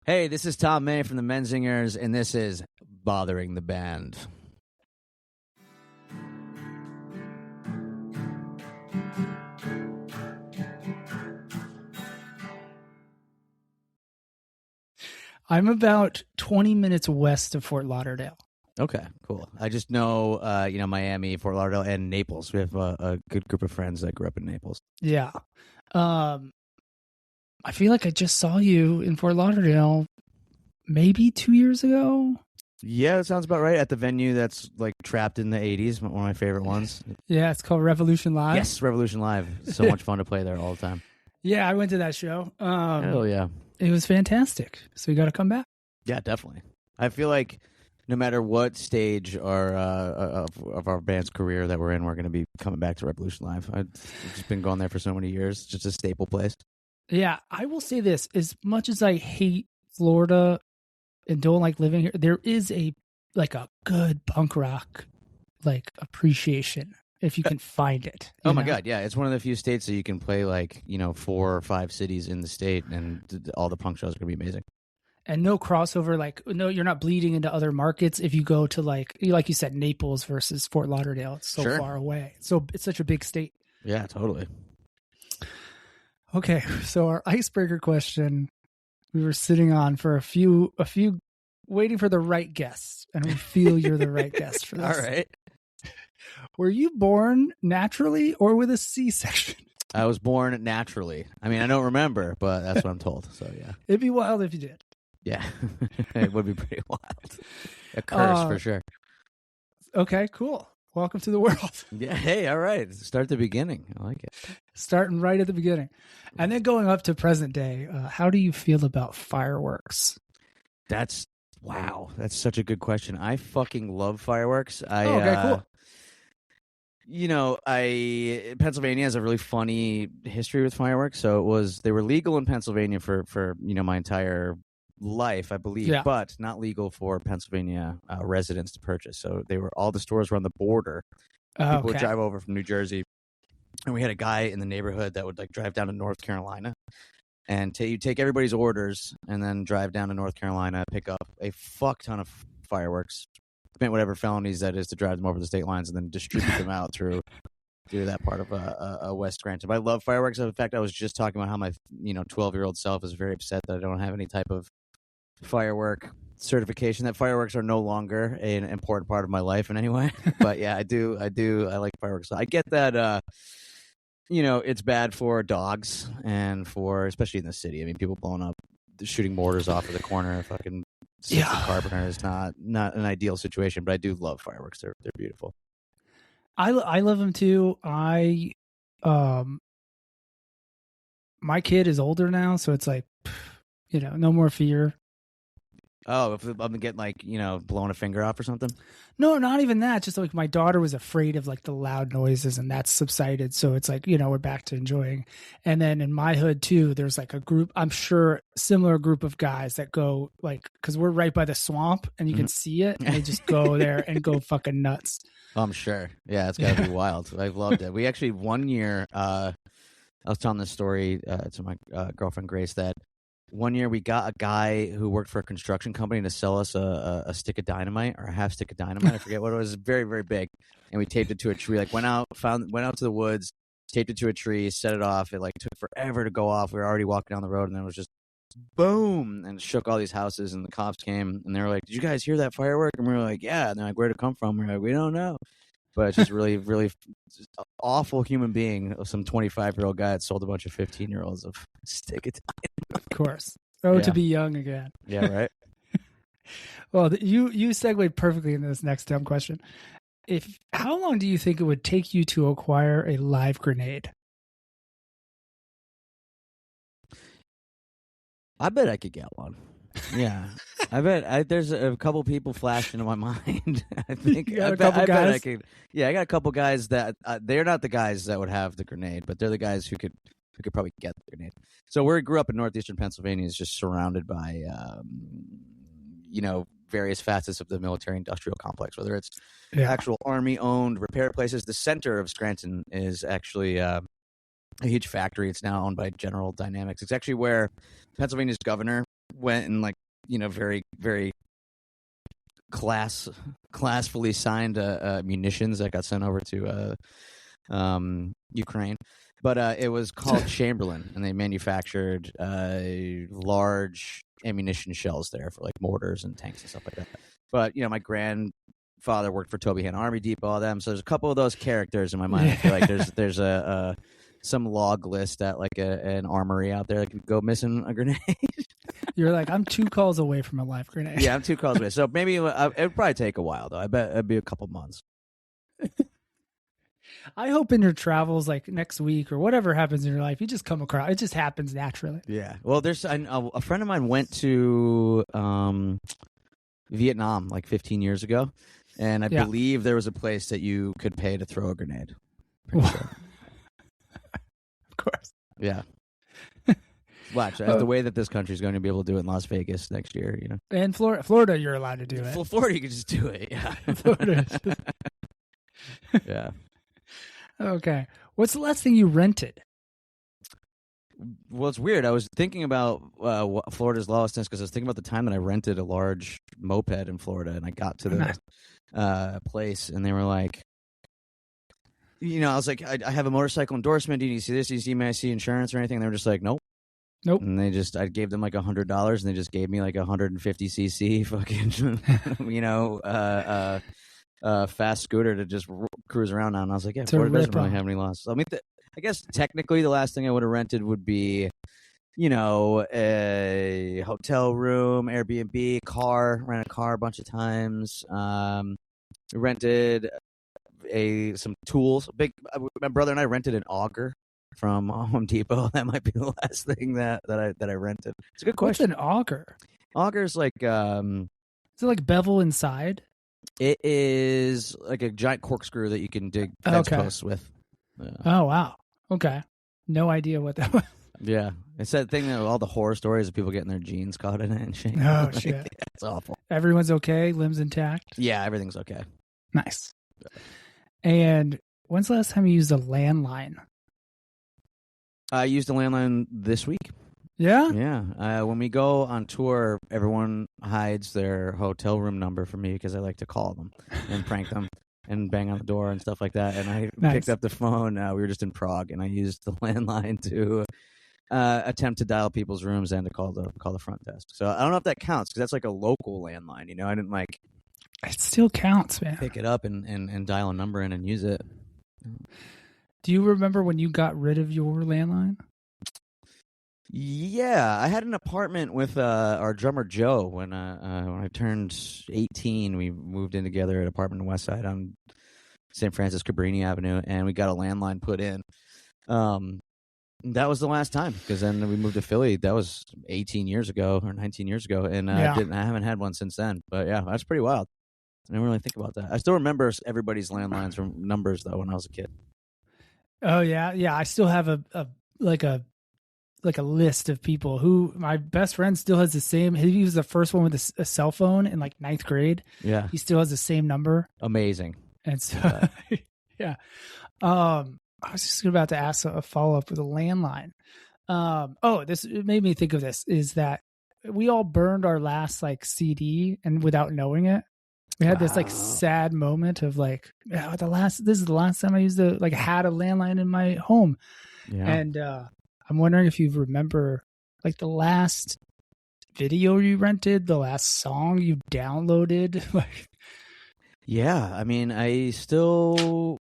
Hey, this is Tom May from the Menzingers, and this is Bothering the Band. I'm about 20 minutes west of Fort Lauderdale. Okay, cool. I just know, Miami, Fort Lauderdale, and Naples. We have a good group of friends that grew up in Naples. Yeah. I feel like I just saw you in Fort Lauderdale maybe 2 years ago. Yeah, that sounds about right. At the venue that's like trapped in the 80s, one of my favorite ones. Yeah, it's called Revolution Live. Yes, Revolution Live. So much fun to play there all the time. Yeah, I went to that show. Hell yeah. It was fantastic. So you got to come back. Yeah, definitely. I feel like no matter what stage of our band's career that we're in, we're going to be coming back to Revolution Live. I've just been going there for so many years. It's just a staple place. Yeah, I will say this. As much as I hate Florida and don't like living here, there is a good punk rock appreciation if you can find it. Oh my God, yeah. It's one of the few states that you can play 4 or 5 cities in the state, and all the punk shows are going to be amazing. And no crossover, no, you're not bleeding into other markets if you go to, like you said, Naples versus Fort Lauderdale. It's so Sure. far away. So it's such a big state. Yeah, totally. Okay, so our icebreaker question, we were sitting on for a few, waiting for the right guest, and we feel you're the right guest for this. All right. Were you born naturally or with a C-section? I was born naturally. I mean, I don't remember, but that's what I'm told. So, yeah. It'd be wild if you did. Yeah. It would be pretty wild. A curse for sure. Okay, cool. Welcome to the world. Yeah. Hey, all right. Start at the beginning. I like it. Starting right at the beginning. And then going up to present day, how do you feel about fireworks? Wow. That's such a good question. I fucking love fireworks. Okay, cool. Pennsylvania has a really funny history with fireworks. So they were legal in Pennsylvania for my entire life, I believe, but not legal for Pennsylvania residents to purchase. So all the stores were on the border. People would drive over from New Jersey, and we had a guy in the neighborhood that would drive down to North Carolina, and you take everybody's orders and then drive down to North Carolina, pick up a fuck ton of fireworks, commit whatever felonies that is to drive them over the state lines, and then distribute them out through that part of West Scranton. But I love fireworks. In fact, I was just talking about how my 12-year-old self is very upset that I don't have any type of firework certification, that fireworks are no longer an important part of my life in any way. But yeah, I like fireworks. I get that it's bad for dogs and especially in the city. I mean, people blowing up, shooting mortars off of the corner of fucking Carpenter is not an ideal situation, but I do love fireworks. They're beautiful. I love them too. My kid is older now, so it's no more fear. Oh, if I'm getting blowing a finger off or something? No, not even that. Just my daughter was afraid of the loud noises, and that's subsided. So it's we're back to enjoying. And then in my hood too, there's a group, I'm sure similar group of guys that go because we're right by the swamp and you can see it, and they just go there and go fucking nuts. I'm sure. Yeah, it's gotta be wild. I've loved it. We actually one year, I was telling this story to my girlfriend Grace that one year we got a guy who worked for a construction company to sell us a stick of dynamite, or a half stick of dynamite. I forget what it was. Very, very big. And we taped it to a tree. Went out to the woods, taped it to a tree, set it off. It took forever to go off. We were already walking down the road, and then it was just boom, and shook all these houses. And the cops came, and they were like, "Did you guys hear that firework?" And we were like, "Yeah." And they're like, "Where'd it come from?" We're like, "We don't know." But it's just really, really awful human being, some 25-year-old guy that sold a bunch of 15-year-olds of stick of dynamite. Of course. Oh, yeah. To be young again. Yeah, right. Well, you segued perfectly into this next dumb question. How long do you think it would take you to acquire a live grenade? I bet I could get one. Yeah. I bet there's a couple people flashed into my mind. I think you got a couple guys? I could. Yeah, I got a couple guys that they're not the guys that would have the grenade, but they're the guys who could probably get the grenade. So where we grew up in northeastern Pennsylvania is just surrounded by various facets of the military-industrial complex, whether it's actual Army-owned repair places. The center of Scranton is actually a huge factory. It's now owned by General Dynamics. It's actually where Pennsylvania's governor went and very, very classfully signed munitions that got sent over to Ukraine. But it was called Chamberlain, and they manufactured large ammunition shells there for mortars and tanks and stuff like that. But my grandfather worked for Toby Hanna Army Depot, all them. So there's a couple of those characters in my mind. I feel like there's some log list at an armory out there that could go missing a grenade. You're like, I'm 2 calls away from a live grenade. Yeah, I'm 2 calls away. So maybe it would probably take a while, though. I bet it'd be a couple months. I hope in your travels, next week or whatever happens in your life, you just come across. It just happens naturally. Yeah. Well, there's a friend of mine went to Vietnam 15 years ago, and I believe there was a place that you could pay to throw a grenade. Pretty sure. Of course. Yeah. Watch the way that this country is going to be able to do it in Las Vegas next year. And Florida, you're allowed to do it. Florida, you can just do it. Yeah. Florida. Yeah. Okay. What's the last thing you rented? Well, it's weird. I was thinking about Florida's lawlessness because I was thinking about the time that I rented a large moped in Florida, and I got to the place, and they were like, I was like, I have a motorcycle endorsement. Do you see this? Do you see my insurance or anything? And they were just like, nope. And I gave them $100, and they just gave me 150cc fucking, fast scooter to just cruise around on. And I was like, yeah, Florida doesn't really have any loss. So, I mean, I guess technically the last thing I would have rented would be, a hotel room, Airbnb, rent a car a bunch of times. Rented some tools. My brother and I rented an auger from Home Depot. That might be the last thing that I rented. It's a good question. What's an auger? Auger's is it bevel inside? It is like a giant corkscrew that you can dig fence posts with. Yeah. Oh wow! Okay, no idea what that was. Yeah, it's that thing that all the horror stories of people getting their jeans caught in it and shit. Oh shit! Yeah, it's awful. Everyone's okay. Limbs intact. Yeah, everything's okay. Nice. And when's the last time you used a landline? I used a landline this week. Yeah? Yeah. When we go on tour, everyone hides their hotel room number from me because I like to call them and prank them and bang on the door and stuff like that. And I picked up the phone. We were just in Prague, and I used the landline to attempt to dial people's rooms and to call the front desk. So I don't know if that counts because that's a local landline. I didn't It still counts, man. Pick it up and dial a number in and use it. Do you remember when you got rid of your landline? Yeah, I had an apartment with our drummer Joe when I turned 18. We moved in together at an apartment in Westside on St. Francis Cabrini Avenue, and we got a landline put in. That was the last time because then we moved to Philly. That was 18 years ago or 19 years ago, and I haven't had one since then. But yeah, that's pretty wild. I didn't really think about that. I still remember everybody's landlines from numbers though when I was a kid. Oh yeah. I still have a list of people who my best friend still has the same. He was the first one with a cell phone in 9th grade. Yeah, he still has the same number. Amazing. And so, yeah. I was just about to ask a follow up with a landline. This made me think of this. Is that we all burned our last CD and without knowing it. We had this sad moment of this is the last time I used had a landline in my home. Yeah. And I'm wondering if you remember the last video you rented, the last song you downloaded. Yeah, I mean, I still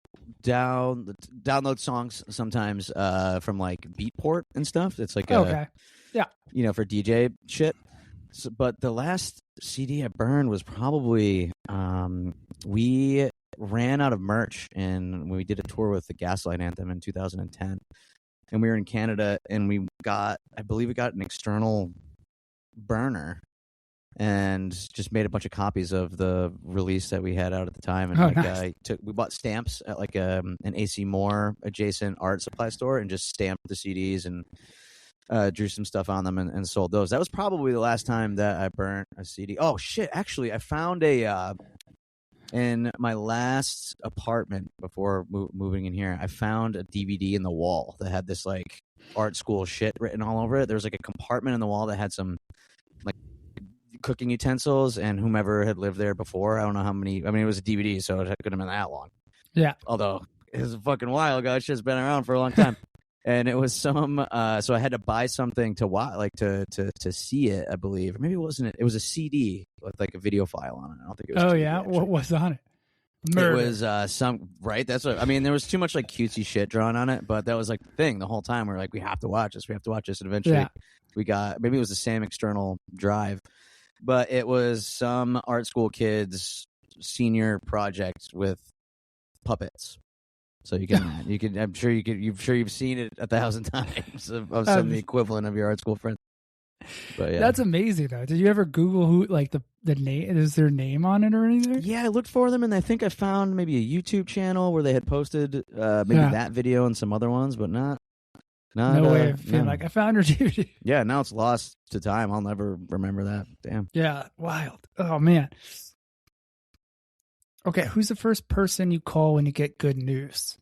download songs sometimes from Beatport and stuff. It's okay. Yeah. For DJ shit. So, but the last CD I burned was probably we ran out of merch, and we did a tour with the Gaslight Anthem in 2010, and we were in Canada, and I believe we got an external burner and just made a bunch of copies of the release that we had out at the time. And nice. We bought stamps at an AC Moore adjacent art supply store and just stamped the CDs and drew some stuff on them and sold those. That was probably the last time that I burnt a CD. Oh shit! Actually, I found in my last apartment before moving in here, I found a DVD in the wall that had this art school shit written all over it. There was a compartment in the wall that had some cooking utensils and whomever had lived there before. I don't know how many. I mean, it was a DVD, so it couldn't have been that long. Yeah. Although it was a fucking while ago. It's just been around for a long time. And it was some. So I had to buy something to watch, like to see it. I believe, or maybe it wasn't. It was a CD with like a video file on it. I don't think it was. Oh TV, yeah, actually. what was on it? Murder. It was some right. That's what I mean. There was too much like cutesy shit drawn on it, but that was like the thing the whole time. We're like, we have to watch this. We have to watch this, and eventually we got. Maybe it was the same external drive, but it was some art school kids' senior project with puppets. So you can, I'm sure you've seen it 1,000 times of some of the equivalent of your art school friends. But yeah, that's amazing though. Did you ever Google who like the name? Is their name on it or anything? Yeah, I looked for them, and I think I found maybe a YouTube channel where they had posted that video and some other ones, but not. No way of feeling like I found her DVD. Yeah, now it's lost to time. I'll never remember that. Damn. Yeah, wild. Oh man. Okay, who's the first person you call when you get good news?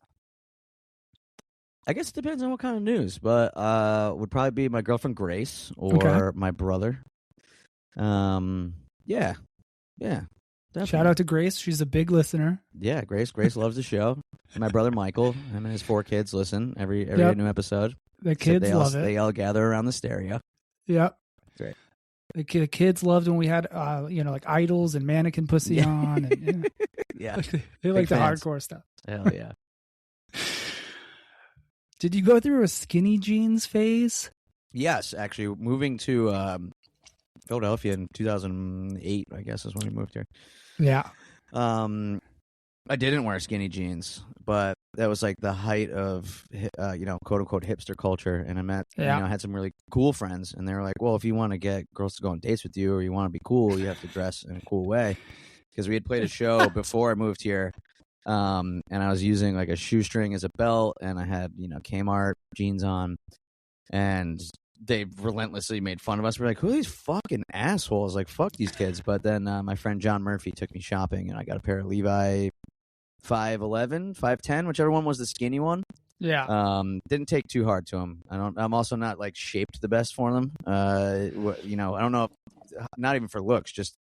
I guess it depends on what kind of news, but would probably be my girlfriend Grace or my brother. Yeah. Definitely. Shout out to Grace. She's a big listener. Yeah, Grace loves the show. My brother Michael, him and his 4 kids listen every new episode. The kids love it. They all gather around the stereo. Yep. Great. The kids loved when we had, like Idols and Mannequin Pussy on. And, yeah. They like the hardcore stuff. Hell yeah. Did you go through a skinny jeans phase? Yes, actually. Moving to Philadelphia in 2008, I guess, is when we moved here. Yeah. I didn't wear skinny jeans, but that was like the height of, quote unquote hipster culture. And I had some really cool friends, and they were like, well, if you want to get girls to go on dates with you or you want to be cool, you have to dress in a cool way. Because we had played a show before I moved here. And I was using like a shoestring as a belt, and I had, Kmart jeans on, and they relentlessly made fun of us. We're like, who are these fucking assholes? Like, fuck these kids. But then my friend John Murphy took me shopping, and I got a pair of Levi 5'11", 5'10", whichever one was the skinny one. Yeah. Didn't take too hard to them. I'm also not like shaped the best for them. I don't know if, not even for looks, just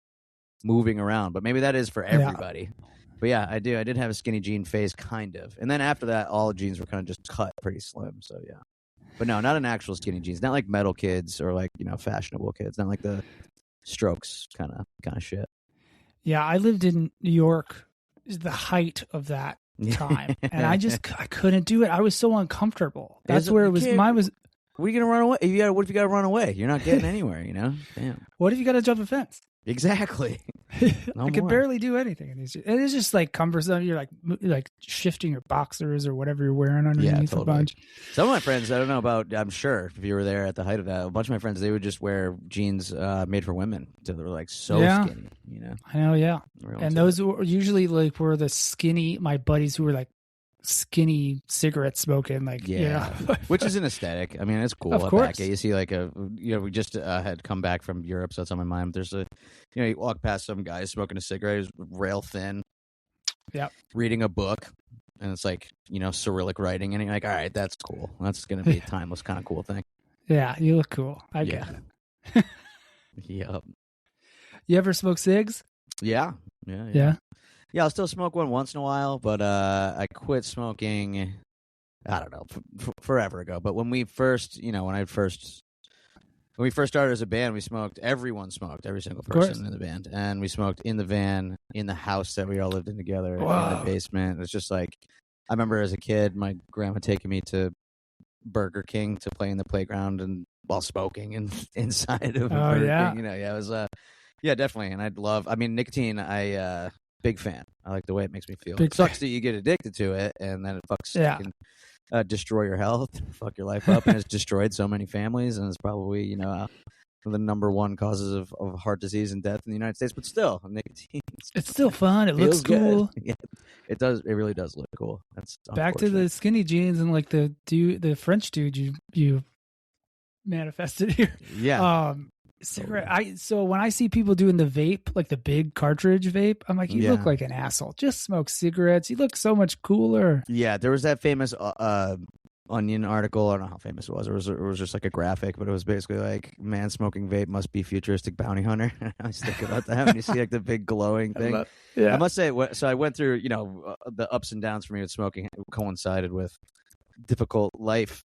moving around, but maybe that is for everybody. Yeah. But yeah, I did have a skinny jean phase, kind of. And then after that, all jeans were kind of just cut pretty slim. So yeah. But no, not an actual skinny jeans. Not like metal kids or like, fashionable kids. Not like the Strokes kind of shit. Yeah, I lived in New York, the height of that time. And I couldn't do it. I was so uncomfortable. That's where it was. Mine was. What are you going to run away? What if you got to run away? You're not getting anywhere, Damn. What if you got to jump a fence? Exactly. I could barely do anything in these. And it's just like cumbersome. You're like shifting your boxers or whatever you're wearing underneath a bunch. Some of my friends, I don't know about, I'm sure if you were there at the height of that, a bunch of my friends, they would just wear jeans made for women. So they were like skinny, I know, yeah. And those were usually like were the skinny, my buddies who were like skinny cigarette smoking, which is an aesthetic. I mean, it's cool. Of course. You see we just had come back from Europe, so it's on my mind. There's you walk past some guy smoking a cigarette, he's rail thin, reading a book, and it's like, Cyrillic writing, and you're like, all right, that's cool. That's going to be a timeless kind of cool thing. Yeah, you look cool. I get it. Yep. You ever smoke cigs? Yeah. Yeah, I'll still smoke one once in a while, but I quit smoking, I don't know, forever ago. But when we first, when we first started as a band, everyone smoked, every single person in the band. And we smoked in the van, in the house that we all lived in together, in the basement. It's just like, I remember as a kid, my grandma taking me to Burger King to play in the playground and while smoking and inside of Burger King. It was, definitely. And nicotine, big fan. I like the way it makes me feel. It sucks that you get addicted to it, and then it can destroy your health, fuck your life up, and it's destroyed so many families, and it's probably the number one causes of heart disease and death in the United States. But still, nicotine. It's still fun. It looks cool. Yeah, it does. It really does look cool. That's back to the skinny jeans and like the French dude you manifested here. Yeah. Cigarette. So when I see people doing the vape, like the big cartridge vape, I'm like, you look like an asshole. Just smoke cigarettes. You look so much cooler. Yeah, there was that famous Onion article. I don't know how famous it was. It was just like a graphic, but it was basically like, man smoking vape must be futuristic bounty hunter. I was thinking about that when you see like the big glowing thing. I must say, so I went through, the ups and downs for me with smoking coincided with difficult life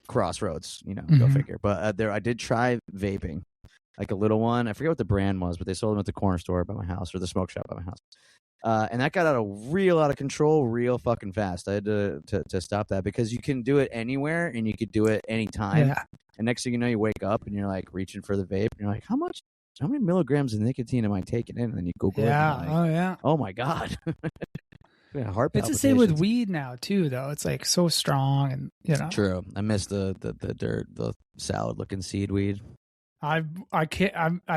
crossroads, go figure. But I did try vaping, like a little one. I forget what the brand was, but they sold them at the corner store by my house, or the smoke shop by my house. And that got out of control real fucking fast. I had to stop that, because you can do it anywhere and you could do it anytime. Yeah. And next thing you know, you wake up and you're like reaching for the vape and you're like, how many milligrams of nicotine am I taking in? And then you Google it. Like, oh my God. It's the same with weed now too, though. It's like so strong, and True. I miss the salad looking seed weed. I've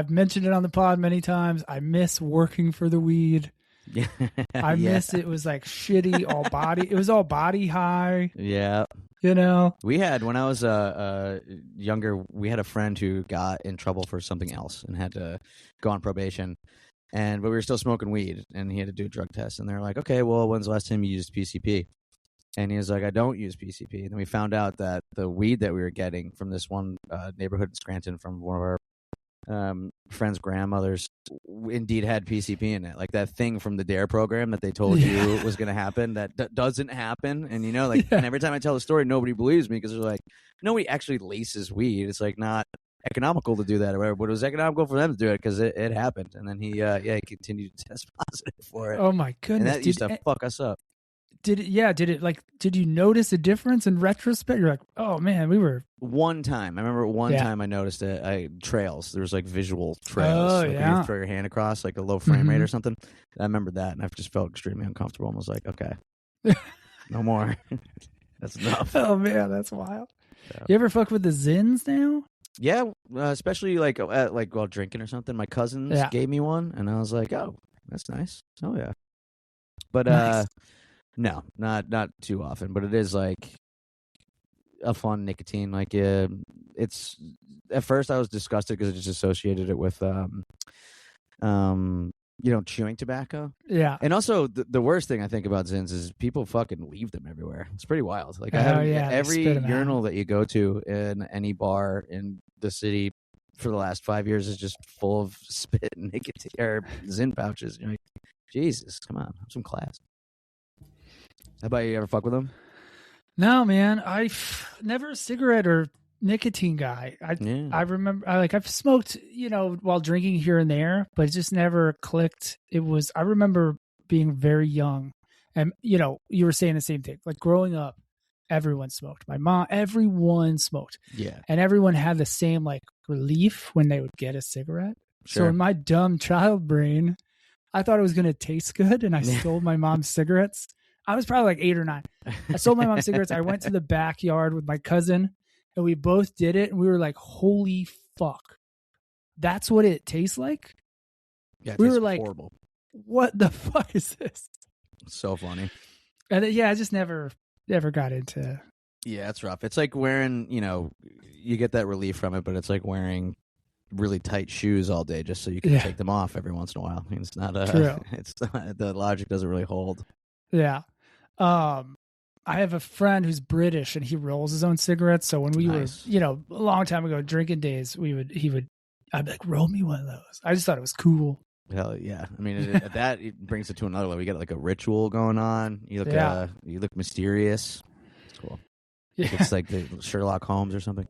mentioned it on the pod many times. I miss working for the weed. Yeah. I miss it. It was like shitty all body. It was all body high. Yeah. We had, when I was younger, we had a friend who got in trouble for something else and had to go on probation. But we were still smoking weed, and he had to do a drug test. And they're like, okay, well, when's the last time you used PCP? And he was like, I don't use PCP. And then we found out that the weed that we were getting from this one neighborhood in Scranton, from one of our friends' grandmothers, indeed had PCP in it. Like that thing from the DARE program that they told you was going to happen, that doesn't happen. And and every time I tell the story, nobody believes me, because they're like, nobody actually laces weed. It's like not economical to do that or whatever, but it was economical for them to do it because it happened. And then he continued to test positive for it. Oh my goodness. And that used to fuck us up. Did you notice a difference in retrospect? You're like, oh man, we were. One time. I remember time I noticed it. Trails. There was like visual trails. Oh, like you throw your hand across, like a low frame rate or something. I remember that, and I just felt extremely uncomfortable and was like, okay, no more. That's enough. Oh man, that's wild. Yeah. You ever fuck with the Zins now? Yeah, especially like while drinking or something. My cousins gave me one, and I was like, oh, that's nice. Oh yeah. But nice. No, not too often, but it is like a fun nicotine. Like it's, at first I was disgusted because I just associated it with chewing tobacco. Yeah. And also the worst thing I think about Zins is people fucking leave them everywhere. It's pretty wild. Like I have every urinal that you go to in any bar in the city for the last 5 years is just full of spit and nicotine or Zin pouches. You're like, Jesus, come on, have some class. How about you? Ever fuck with them? No, man. I've never a cigarette or nicotine guy. I remember, I've smoked, while drinking here and there, but it just never clicked. I remember being very young, and you were saying the same thing. Like growing up, everyone smoked. My mom, everyone smoked. Yeah, and everyone had the same like relief when they would get a cigarette. Sure. So in my dumb child brain, I thought it was going to taste good, and I stole my mom's cigarettes. I was probably like 8 or 9. I sold my mom cigarettes. I went to the backyard with my cousin, and we both did it. And we were like, holy fuck. That's what it tastes like? Yeah, we were like, horrible. What the fuck is this? So funny. And I just never got into. Yeah, it's rough. It's like wearing, you get that relief from it, but it's like wearing really tight shoes all day just so you can take them off every once in a while. I mean, it's not True. It's the logic doesn't really hold. Yeah. I have a friend who's British, and he rolls his own cigarettes. So when we were, a long time ago, drinking days, I'd be like, roll me one of those. I just thought it was cool. Hell yeah. I mean, it brings it to another level. You got like a ritual going on. You look mysterious. It's cool. Yeah. It's like the Sherlock Holmes or something.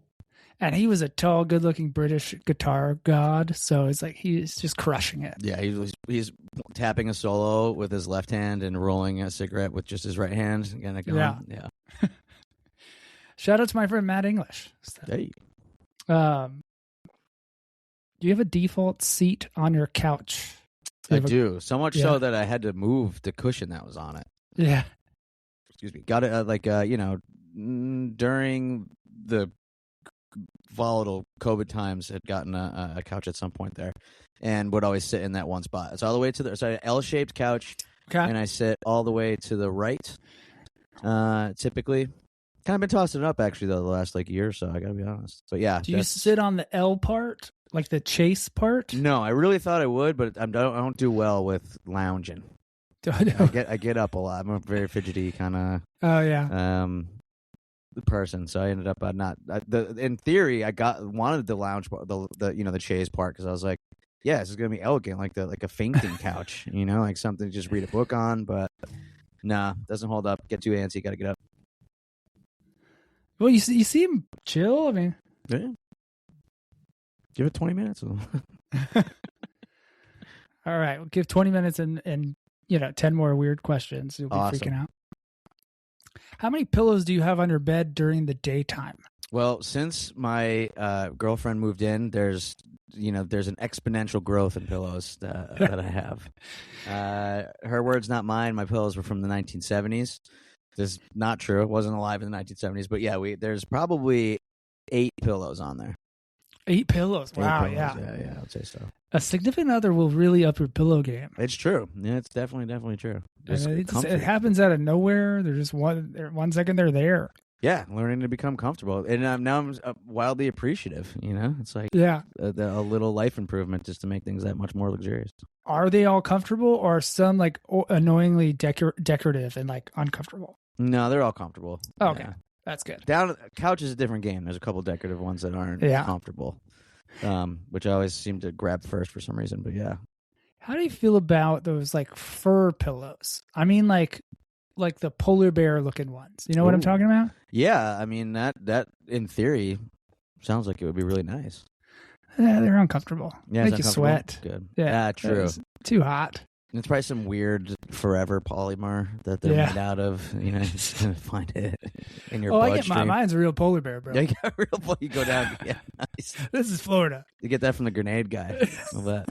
And he was a tall, good-looking British guitar god, so it's like he's just crushing it. Yeah, he's tapping a solo with his left hand and rolling a cigarette with just his right hand. Yeah. Shout out to my friend Matt English. Hey. Do you have a default seat on your couch? I do. So much so that I had to move the cushion that was on it. Yeah. Excuse me. Got it during the volatile COVID times, had gotten a couch at some point there, and would always sit in that one spot. It's all the way to the L-shaped couch, and I sit all the way to the right. Typically, kind of been tossing it up actually though the last year or so. I gotta be honest, but yeah. Do you sit on the L part, like the chase part? No, I really thought I would, but I don't do well with lounging. I get up a lot. I'm a very fidgety kind of. Oh yeah. person, so I ended up not. In theory, I wanted the lounge part, the chaise part, because I was like, yeah, this is gonna be elegant, like a fainting couch, like something to just read a book on. But nah, doesn't hold up. Get too antsy, gotta get up. Well, you seem chill. I mean, yeah. Give it 20 minutes. All right, we'll give 20 minutes and 10 more weird questions. You'll be freaking out. How many pillows do you have on your bed during the daytime? Well, since my girlfriend moved in, there's an exponential growth in pillows that I have. Her words, not mine. My pillows were from the 1970s. This is not true. It wasn't alive in the 1970s. But yeah, there's probably 8 pillows on there. 8 pillows. Wow. Yeah, I'd say so. A significant other will really up your pillow game. It's true. Yeah, it's definitely true. It happens out of nowhere. They're just 1 second they're there. Yeah, learning to become comfortable, and now I'm wildly appreciative. It's like a little life improvement just to make things that much more luxurious. Are they all comfortable, or are some like annoyingly decorative and like uncomfortable? No, they're all comfortable. Oh, okay. Yeah. That's good. Couch is a different game. There's a couple decorative ones that aren't comfortable, which I always seem to grab first for some reason. But yeah. How do you feel about those like fur pillows? I mean, like the polar bear looking ones. You know what I'm talking about? Yeah, I mean that in theory sounds like it would be really nice. Yeah, they're uncomfortable. Yeah, make you sweat. Good. Yeah, true. Too hot. It's probably some weird forever polymer that they're made out of. Just gonna find it in your bloodstream. Mine's a real polar bear, bro. Yeah, you got real. You go down. Yeah, nice. This is Florida. You get that from the grenade guy. All that.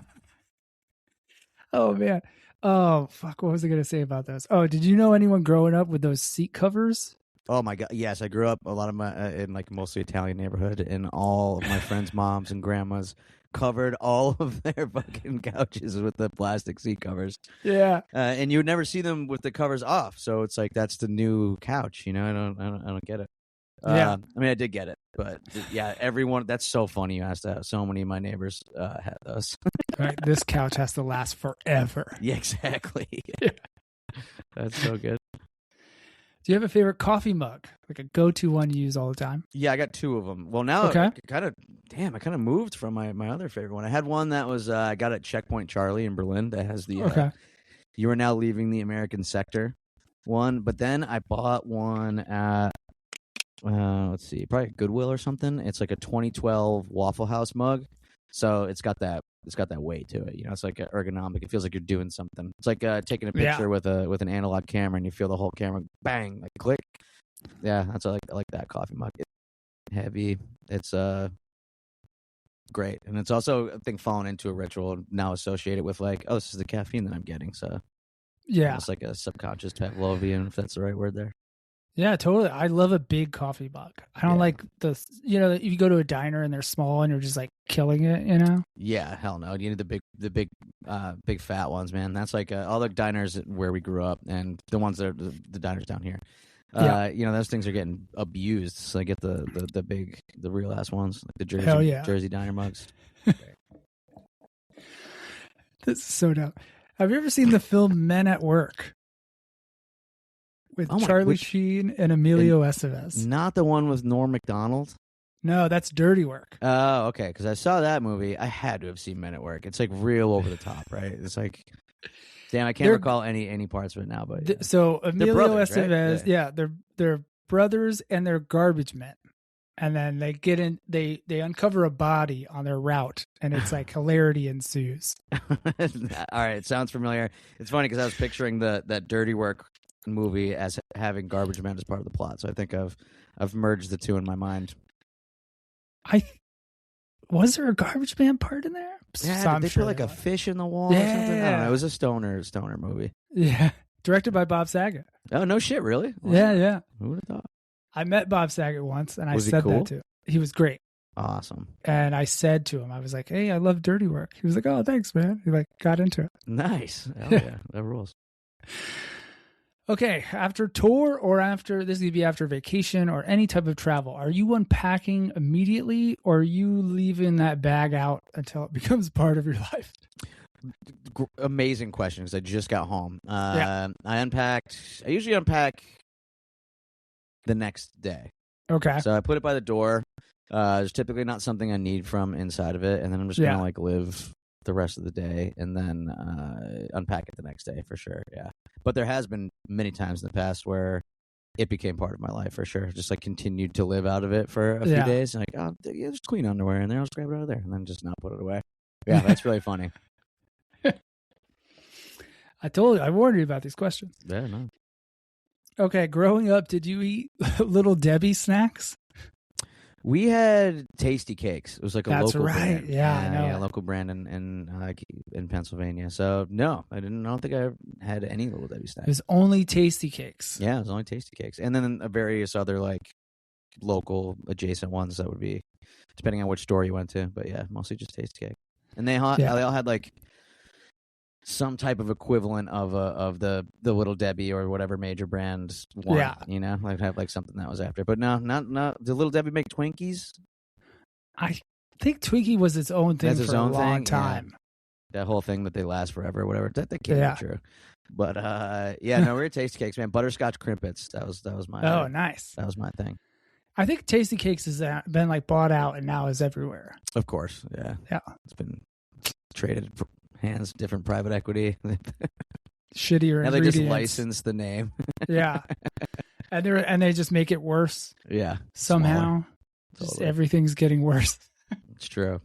Oh man. Oh fuck! What was I gonna say about those? Oh, did you know anyone growing up with those seat covers? Oh my god! Yes, I grew up a lot of in like mostly Italian neighborhood, and all of my friends' moms and grandmas covered all of their fucking couches with the plastic seat covers. Yeah, and you would never see them with the covers off. So it's like that's the new couch. I don't get it. I mean, I did get it, but yeah, everyone. That's so funny. You asked that. So many of my neighbors had those. Right, this couch has to last forever. Yeah, exactly. Yeah. That's so good. Do you have a favorite coffee mug, like a go-to one you use all the time? Yeah, I got 2 of them. Well, now I kind of moved from my other favorite one. I had one that was I got at Checkpoint Charlie in Berlin that has the you are now leaving the American sector one. But then I bought one at let's see, probably Goodwill or something. It's like a 2012 Waffle House mug, so it's got that weight to it. It's like ergonomic. It feels like you're doing something. It's like taking a picture with an analog camera, and you feel the whole camera bang, like click. Yeah, that's I like that coffee mug. It's heavy. It's great, and it's also I think fallen into a ritual now associated with like, oh, this is the caffeine that I'm getting. So yeah, it's like a subconscious Pavlovian, if that's the right word there. Yeah, totally. I love a big coffee mug. I don't like if you go to a diner and they're small and you're just like killing it, Yeah, hell no. You need the big fat ones, man. That's like all the diners where we grew up and the ones that are the diners down here. Those things are getting abused. So I get the real ass ones, like the Jersey diner mugs. This is so dumb. Have you ever seen the film Men at Work? With Charlie Sheen and Emilio Estevez. Not the one with Norm Macdonald? No, that's Dirty Work. Oh, okay. Because I saw that movie. I had to have seen Men at Work. It's like real over the top, right? It's like, damn, I can't recall any parts of it now. But so Emilio Estevez, right? they're brothers and they're garbage men. And then they get in, they uncover a body on their route, and it's like hilarity ensues. All right, it sounds familiar. It's funny because I was picturing that Dirty Work movie as having garbage men as part of the plot, so I think I've merged the two in my mind. Was there a garbage man part in there? Yeah, they put like a fish in the wall or something. I don't know. It was a stoner movie. Yeah, directed by Bob Saget. Oh no shit, really? Yeah. Who would have thought? I met Bob Saget once, and I said that to him. He was great. Awesome. And I said to him, I was like, "Hey, I love Dirty Work." He was like, "Oh, thanks, man." He like got into it. Nice. Hell yeah, that rules. Okay, after tour or this could be after vacation or any type of travel, are you unpacking immediately or are you leaving that bag out until it becomes part of your life? Amazing question because I just got home. I usually unpack the next day. Okay. So I put it by the door. There's typically not something I need from inside of it, and then I'm just gonna like live the rest of the day and then unpack it the next day for sure. Yeah. But there has been many times in the past where it became part of my life for sure. Just like continued to live out of it for a few days. And like, oh, yeah, there's clean underwear in there. I'll just grab it out of there and then just not put it away. Yeah, that's really funny. I warned you about these questions. Yeah, no. Okay, growing up, did you eat Little Debbie snacks? We had Tasty Cakes. It was like a local brand. Yeah, I know. Yeah, local brand in Pennsylvania. So no, I don't think I had any Little Debbie snacks. It was only Tasty Cakes. Yeah, it was only Tasty Cakes, and then various other like local adjacent ones that would be depending on which store you went to. But yeah, mostly just Tasty Cake, and they all had like some type of equivalent of the Little Debbie or whatever major brand one. Yeah. You know, like have like something that was after. But no, not did Little Debbie make Twinkies? I think Twinkie was its own thing for a long time. Yeah. That whole thing that they last forever or whatever. That can't be true. But no, we were Tasty Cakes, man. Butterscotch Crimpets. That was my nice. That was my thing. I think Tasty Cakes has been like bought out and now is everywhere. Of course, yeah. Yeah. It's been traded for hands, different private equity. Shittier now ingredients. They just license the name. Yeah. And they just make it worse. Yeah. Somehow. Just everything's getting worse. It's true.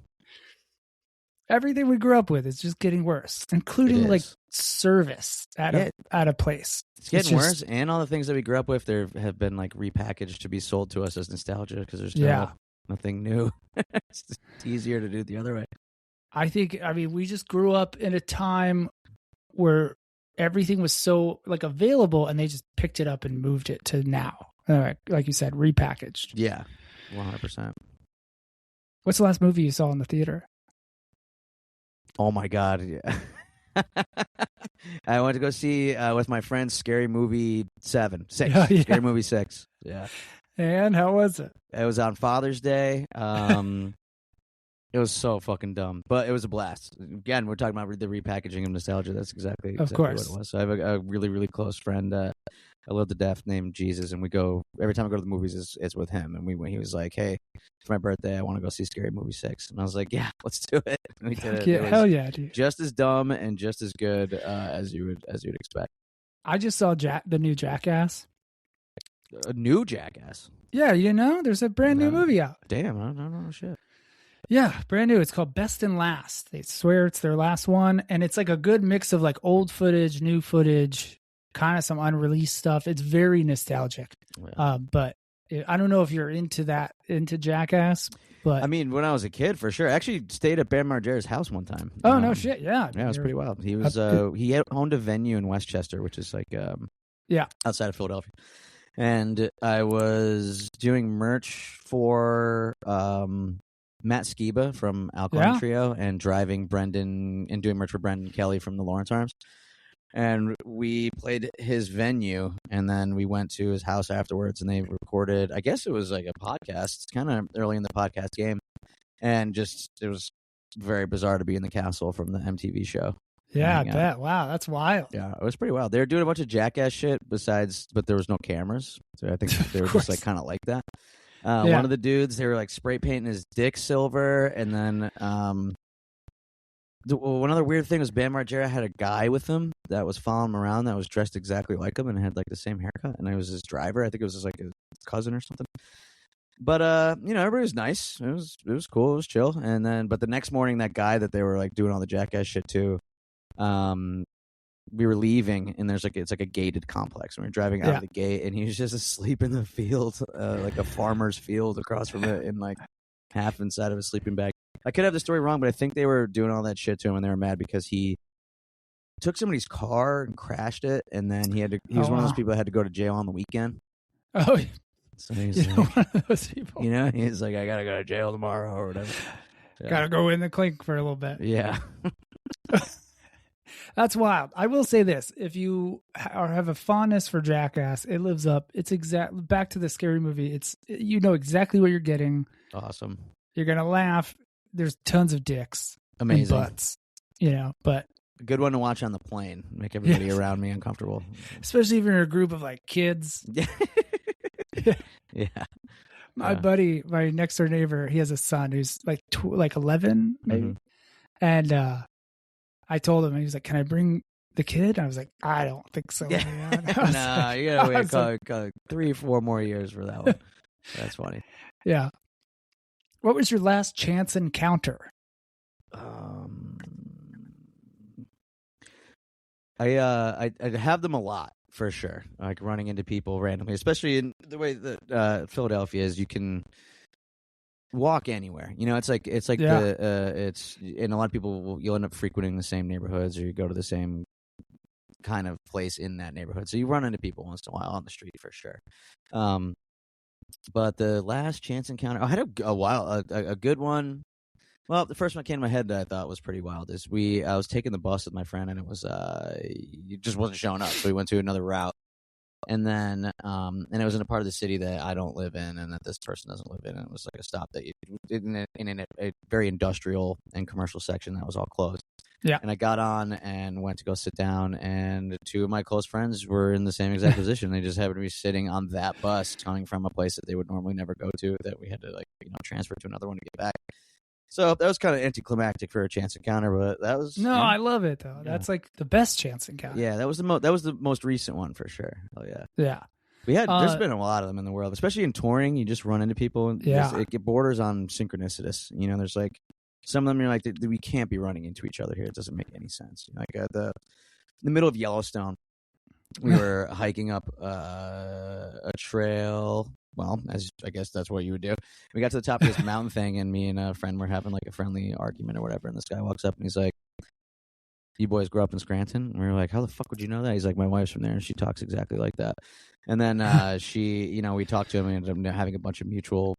Everything we grew up with is just getting worse, including like service at a place. It's getting worse, and all the things that we grew up with there have been like repackaged to be sold to us as nostalgia because there's nothing new. It's just easier to do it the other way. I mean, we just grew up in a time where everything was so like available, and they just picked it up and moved it to now. Like you said, repackaged. Yeah, 100%. What's the last movie you saw in the theater? Oh my God! Yeah. I went to go see with my friends Scary Movie 6. Scary Movie 6. Yeah. And how was it? It was on Father's Day. It was so fucking dumb, but it was a blast. Again, we're talking about the repackaging of nostalgia. That's exactly what it was. So I have a really, really close friend, I love to death, named Jesus, and we go every time I go to the movies. It's with him, and he was like, "Hey, for my birthday, I want to go see Scary Movie 6," and I was like, "Yeah, let's do it." And we did it. Yeah, hell yeah, dude! Just as dumb and just as good as you'd expect. I just saw the new Jackass. A new Jackass? Yeah, you know, there's a brand new movie out. Damn, I don't know shit. Yeah, brand new. It's called Best and Last. They swear it's their last one, and it's like a good mix of like old footage, new footage, kind of some unreleased stuff. It's very nostalgic. Yeah. But I don't know if you're into Jackass. But I mean, when I was a kid, for sure. I actually stayed at Bam Margera's house one time. Oh no shit! Yeah, yeah, it was pretty wild. He was he owned a venue in Westchester, which is like outside of Philadelphia. And I was doing merch for Matt Skiba from Alkaline Trio and driving Brendan and doing merch for Brendan Kelly from the Lawrence Arms. And we played his venue, and then we went to his house afterwards, and they recorded, I guess it was like a podcast. It's kind of early in the podcast game. And it was very bizarre to be in the castle from the MTV show. Yeah, I bet. Wow, that's wild. Yeah, it was pretty wild. They were doing a bunch of Jackass shit but there was no cameras. So I think they were just like kind of like that. One of the dudes, they were like spray painting his dick silver, and then one other weird thing was Bam Margera had a guy with him that was following him around that was dressed exactly like him and had like the same haircut, and it was his driver. I think it was just like his cousin or something. But everybody was nice. It was cool. It was chill. And then, but the next morning, that guy that they were like doing all the Jackass shit to, we were leaving, and it's like a gated complex, and we were driving out of the gate, and he was just asleep in the field, like a farmer's field across from it, in like half inside of a sleeping bag. I could have the story wrong, but I think they were doing all that shit to him, and they were mad because he took somebody's car and crashed it, and then he was one of those people that had to go to jail on the weekend. Oh, so he's like, one of those people. He's like, I gotta go to jail tomorrow or whatever. Yeah. Gotta go in the clink for a little bit. Yeah. That's wild. I will say this: if you have a fondness for Jackass, it lives up. It's back to the Scary Movie. It's exactly what you're getting. Awesome. You're gonna laugh. There's tons of dicks. Amazing. And butts. But a good one to watch on the plane. Make everybody around me uncomfortable. Especially if you're in a group of like kids. Yeah. My buddy, my next door neighbor, he has a son who's like 11 maybe, and I told him, he was like, "Can I bring the kid?" And I was like, "I don't think so." Yeah. Nah, you gotta wait 3-4 more years for that one. That's funny. Yeah. What was your last chance encounter? I have them a lot for sure. Like running into people randomly, especially in the way that Philadelphia is. You can walk anywhere. You know, it's like it's and a lot of people you'll end up frequenting the same neighborhoods, or you go to the same kind of place in that neighborhood. So you run into people once in a while on the street for sure. But the last chance encounter, I had a good one. Well, the first one that came to my head that I thought was pretty wild is I was taking the bus with my friend, and it was it just wasn't showing up, so we went to another route, and then and it was in a part of the city that I don't live in, and that this person doesn't live in, and it was like a stop that in a very industrial and commercial section that was all closed. Yeah. And I got on and went to go sit down, and two of my close friends were in the same exact position. They just happened to be sitting on that bus coming from a place that they would normally never go to, that we had to transfer to another one to get back. So that was kind of anticlimactic for a chance encounter, but that was I love it though. Yeah. That's like the best chance encounter. Yeah, that was the most recent one for sure. Oh yeah. Yeah. There's been a lot of them in the world, especially in touring. You just run into people. And it borders on synchronicitous. You know, there's like some of them you're like, we can't be running into each other here. It doesn't make any sense. Like in the middle of Yellowstone, we were hiking up a trail. Well, as I guess that's what you would do. We got to the top of this mountain thing, and me and a friend were having like a friendly argument or whatever. And this guy walks up and he's like, "You boys grew up in Scranton?" And we were like, "How the fuck would you know that?" He's like, "My wife's from there, and she talks exactly like that." And then we talked to him, and ended up having a bunch of mutual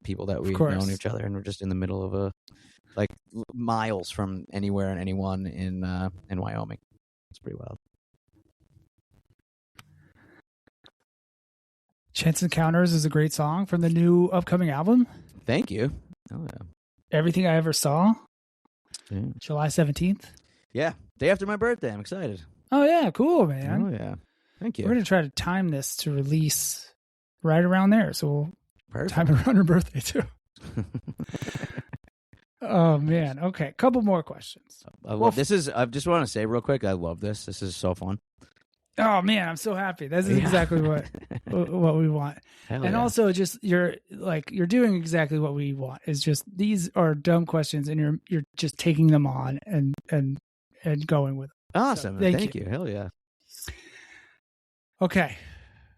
people that we've known each other, and we're just in the middle of like miles from anywhere and anyone in Wyoming. It's pretty wild. Chance Encounters is a great song from the new upcoming album. Thank you. Oh yeah. Everything I Ever Saw. Yeah. July 17th. Yeah. Day after my birthday. I'm excited. Oh yeah, cool, man. Oh yeah. Thank you. We're gonna try to time this to release right around there. So we'll time it around her birthday too. Oh man. Okay. Couple more questions. This is I just want to say real quick, I love this. This is so fun. Oh man, I'm so happy. This is exactly what we want. And also just you're doing exactly what we want. Is just these are dumb questions and you're just taking them on and going with them. Awesome. So, thank you. Hell yeah. Okay.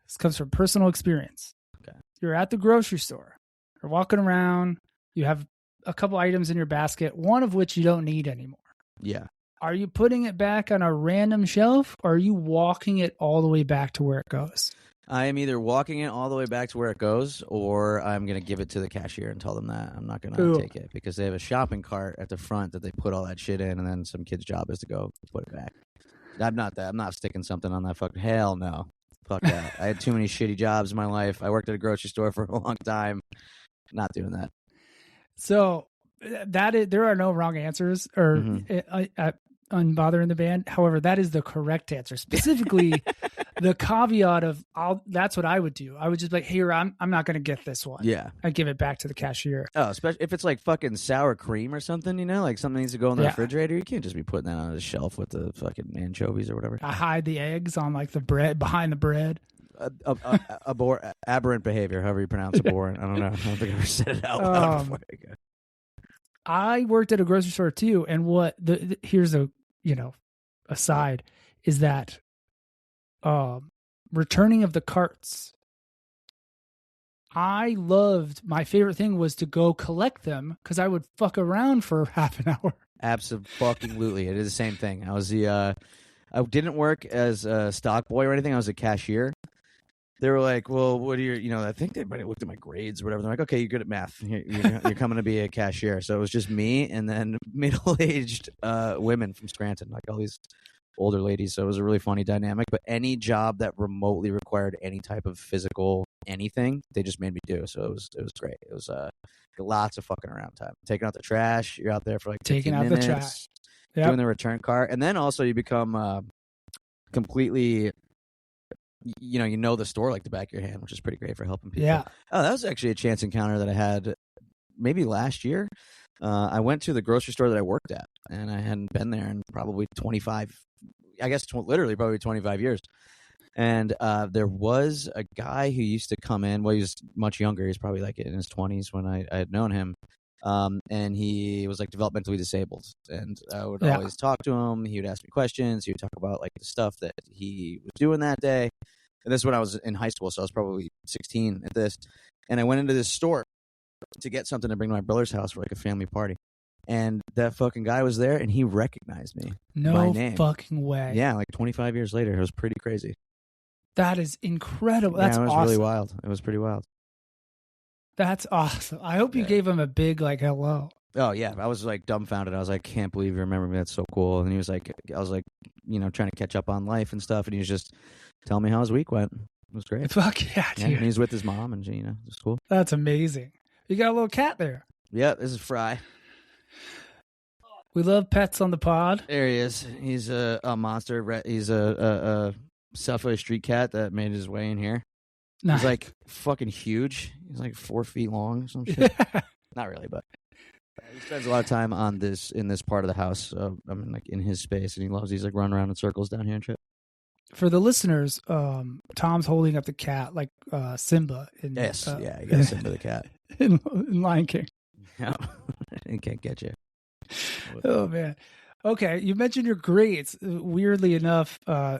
This comes from personal experience. Okay. You're at the grocery store. You're walking around, you have a couple items in your basket, one of which you don't need anymore. Yeah. Are you putting it back on a random shelf, or are you walking it all the way back to where it goes? I am either walking it all the way back to where it goes, or I'm going to give it to the cashier and tell them that I'm not going to take it, because they have a shopping cart at the front that they put all that shit in, and then some kid's job is to go put it back. I'm not sticking something on that fucking. Hell no. Fuck that. I had too many shitty jobs in my life. I worked at a grocery store for a long time. Not doing that. So there are no wrong answers or unbothering the band. However, that is the correct answer. Specifically, the caveat of that's what I would do. I would just be like, here, I'm not going to get this one. Yeah. I'd give it back to the cashier. Oh, especially if it's like fucking sour cream or something, like something needs to go in the refrigerator. You can't just be putting that on a shelf with the fucking anchovies or whatever. I hide the eggs on like the bread, behind the bread. Aberrant behavior, however you pronounce abhorrent. I don't know. I don't think I ever said it out loud before. I worked at a grocery store too, and here's a aside is that returning of the carts. My favorite thing was to go collect them because I would fuck around for half an hour. Absolutely. It is the same thing. I didn't work as a stock boy or anything. I was a cashier. They were like, well, what are your, I think they might have looked at my grades or whatever. They're like, okay, you're good at math. You're coming to be a cashier. So it was just me and then middle-aged women from Scranton, like all these older ladies. So it was a really funny dynamic. But any job that remotely required any type of physical anything, they just made me do. So it was great. It was lots of fucking around time. Taking out the trash. You're out there for like 15 minutes. Taking out the trash. Yep. Doing the return cart. And then also you become completely you know the store like the back of your hand, which is pretty great for helping people. Yeah. Oh, that was actually a chance encounter that I had maybe last year. I went to the grocery store that I worked at, and I hadn't been there in probably 25, I guess literally probably 25 years. And there was a guy who used to come in. Well, he was much younger. He was probably like in his 20s when I had known him. And he was like developmentally disabled. And I would always talk to him. He would ask me questions. He would talk about like the stuff that he was doing that day. And this is when I was in high school, so I was probably 16 at this. And I went into this store to get something to bring to my brother's house for like a family party. And that fucking guy was there, and he recognized me by name. No fucking way. Yeah, like 25 years later. It was pretty crazy. That is incredible. That's it was awesome. really wild. It was pretty wild. That's awesome. I hope you gave him a big like hello. Oh yeah, I was like dumbfounded. I was like, can't believe you remember me. That's so cool. And he was like, I was like, trying to catch up on life and stuff. And he was just telling me how his week went. It was great. Fuck yeah, dude. And he's with his mom, and it was cool. That's amazing. You got a little cat there. Yeah, this is Fry. We love pets on the pod. There he is. He's a monster. He's a Southway street cat that made his way in here. Nice. He's like fucking huge. He's like 4 feet long or some shit. Not really, but he spends a lot of time in this part of the house. I mean, like in his space, and he loves these like run around in circles down here and shit. For the listeners, Tom's holding up the cat like Simba. Yes, yeah, you got Simba the cat in Lion King. Yeah, he can't get you. Oh man. Okay, you mentioned your grades. Weirdly enough, I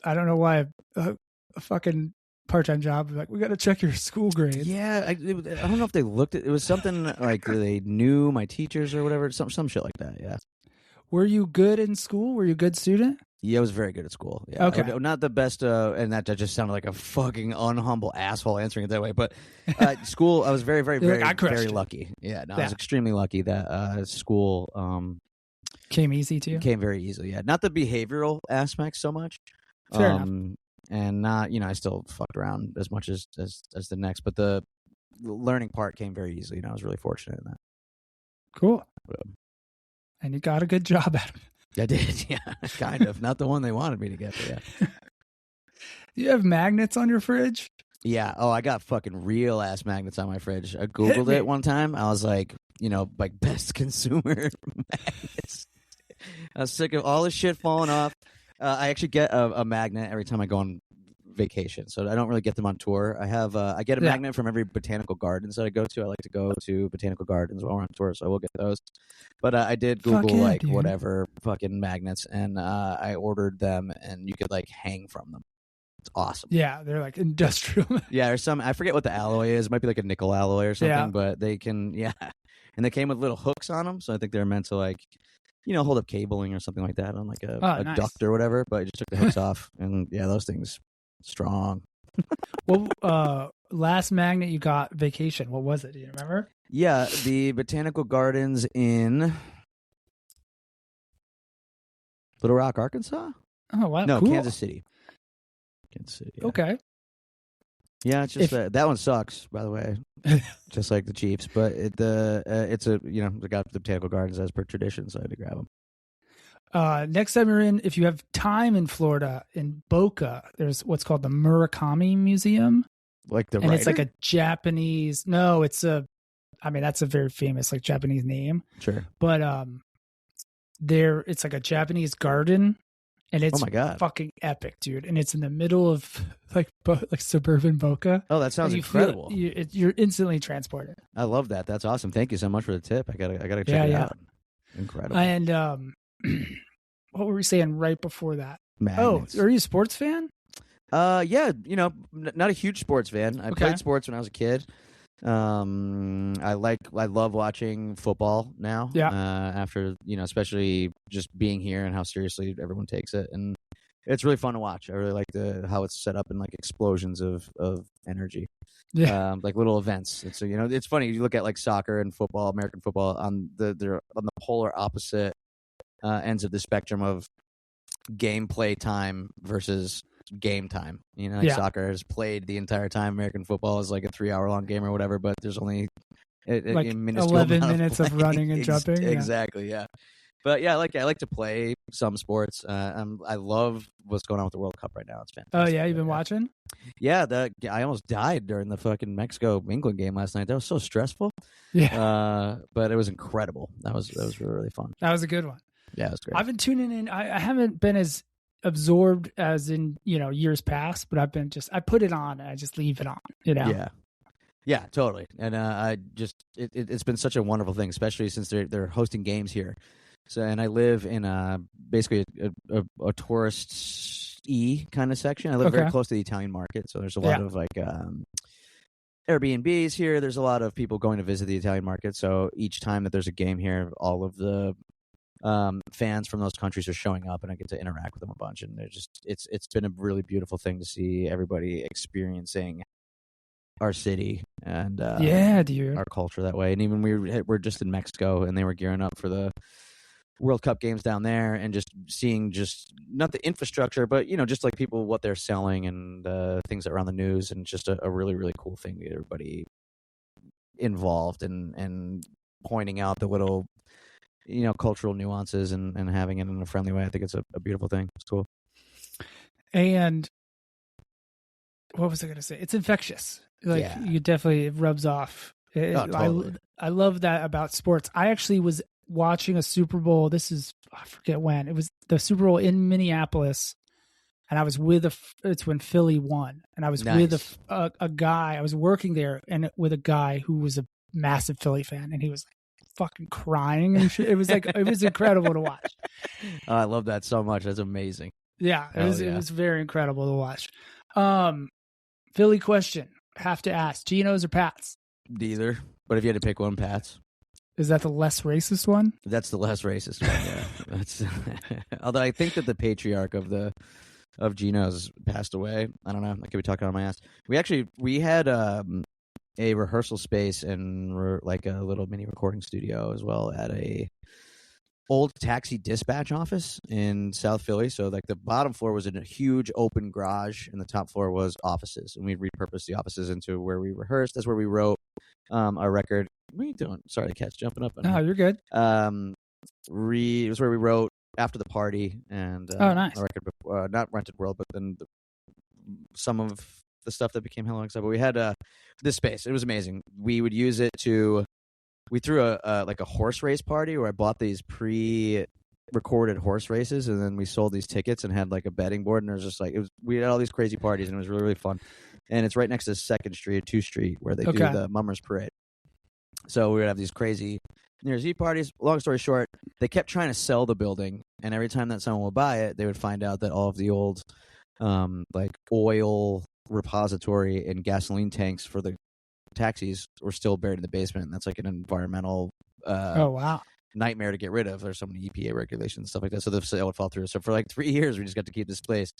don't know why a fucking part-time job. Like, we got to check your school grades. Yeah, I don't know if they looked at it. Was something like they knew my teachers or whatever. Some shit like that. Yeah. Were you good in school? Were you a good student? Yeah, I was very good at school. Yeah. Okay. Not the best, and that just sounded like a fucking unhumble asshole answering it that way. But school, I was very, very, very, very lucky. Yeah, no, I was extremely lucky that school came easy to you. Came very easily. Yeah, not the behavioral aspects so much. Fair enough. And not, I still fucked around as much as the next, but the learning part came very easily. I was really fortunate in that. Cool. And you got a good job at it. I did, yeah, kind of. Not the one they wanted me to get, but yeah. Do you have magnets on your fridge? Yeah. Oh, I got fucking real ass magnets on my fridge. I Googled it one time. I was like, like best consumer magnets. I was sick of all this shit falling off. I actually get a magnet every time I go on vacation, so I don't really get them on tour. I get a magnet from every botanical gardens that I go to. I like to go to botanical gardens while we're on tour, so I will get those. But I did Google whatever fucking magnets, and I ordered them, and you could like hang from them. It's awesome. Yeah, they're like industrial. Yeah, there's some, I forget what the alloy is. It might be like a nickel alloy or something, but they can, and they came with little hooks on them, so I think they're meant to like, hold up cabling or something like that on like a nice. duct or whatever. But I just took the hooks off, and those things strong. Well, last magnet you got vacation. What was it? Do you remember? Yeah, the botanical gardens in Little Rock, Arkansas. Oh wow! No, cool. Kansas City. Kansas City. Yeah. Okay. Yeah, it's just that one sucks, by the way, just like the Chiefs. But it's a they got the botanical gardens as per tradition, so I had to grab them. Next time you're in, if you have time in Florida, in Boca, there's what's called the Murakami Museum. Like the and writer? It's like a Japanese. No, it's that's a very famous like Japanese name. Sure. But it's like a Japanese garden. And it's oh my God. Fucking epic, dude. And it's in the middle of like suburban Boca. Oh, that sounds incredible. You're instantly transported. I love that. That's awesome. Thank you so much for the tip. I gotta check it out. Incredible. And what were we saying right before that? Magnets. Oh, are you a sports fan? Yeah, not a huge sports fan. I played sports when I was a kid. I love watching football now. Yeah. After especially just being here and how seriously everyone takes it, and it's really fun to watch. I really like how it's set up in like explosions of energy. Yeah. Like little events. It's it's funny. You look at like soccer and football, American football, they're on the polar opposite ends of the spectrum of gameplay time versus game time. Soccer is played the entire time. American football is like a 3-hour long game or whatever, but there's only like 11 minutes of running and jumping. Exactly, yeah. But yeah, I like to play some sports. I love what's going on with the World Cup right now. It's fantastic. Oh yeah, you've been watching? Yeah, I almost died during the fucking Mexico-England game last night. That was so stressful. Yeah. But it was incredible. That was really, really fun. That was a good one. Yeah, it was great. I've been tuning in. I haven't been as absorbed as in years past, but I put it on and I just leave it on. Yeah, totally. And it's been such a wonderful thing, especially since they're hosting games here. So, and I live in basically a tourist-y kind of section. I live very close to the Italian market, so there's a lot of like Airbnbs here. There's a lot of people going to visit the Italian market. So each time that there's a game here, all of the fans from those countries are showing up, and I get to interact with them a bunch. And it's been a really beautiful thing to see everybody experiencing our city and our culture that way. And even we're just in Mexico, and they were gearing up for the World Cup games down there, and just seeing not the infrastructure, but just like people, what they're selling and things that are on the news, and just a really, really cool thing to get everybody involved and pointing out the little cultural nuances and having it in a friendly way. I think it's a beautiful thing. It's cool. And what was I going to say? It's infectious. You definitely, it rubs off. Totally. I love that about sports. I actually was watching a Super Bowl. I forget when. It was the Super Bowl in Minneapolis, and I was it's when Philly won, and I was with a guy. I was working there and with a guy who was a massive Philly fan, and he was like fucking crying and shit. It was like, it was incredible to watch. Oh, I love that so much. That's amazing. Yeah, it was very incredible to watch. Philly question, have to ask: Geno's or Pat's? Neither. But if you had to pick one, Pat's. Is that the less racist one? That's the less racist one. Yeah. That's although I think that the patriarch of Geno's passed away. I don't know. I could be talking on my ass. We had a rehearsal space and like a little mini recording studio as well at a old taxi dispatch office in South Philly. So like the bottom floor was in a huge open garage, and the top floor was offices. And we repurposed the offices into where we rehearsed. That's where we wrote our record. What are you doing? Sorry, the cat's jumping up. No, you're good. It was where we wrote After the Party and nice. a record before, not Rented World, but then some of the stuff that became Hello Exile. But we had this space. It was amazing. We would use it we threw a horse race party where I bought these pre-recorded horse races, and then we sold these tickets and had like a betting board, and we had all these crazy parties, and it was really, really fun. And it's right next to 2nd Street, 2nd Street, where they do the Mummers Parade. So we would have these crazy New Year's Eve parties. Long story short, they kept trying to sell the building, and every time that someone would buy it, they would find out that all of the old oil repository and gasoline tanks for the taxis were still buried in the basement. And that's like an environmental nightmare to get rid of. There's so many EPA regulations and stuff like that. So the sale would fall through. So for like 3 years, we just got to keep this place.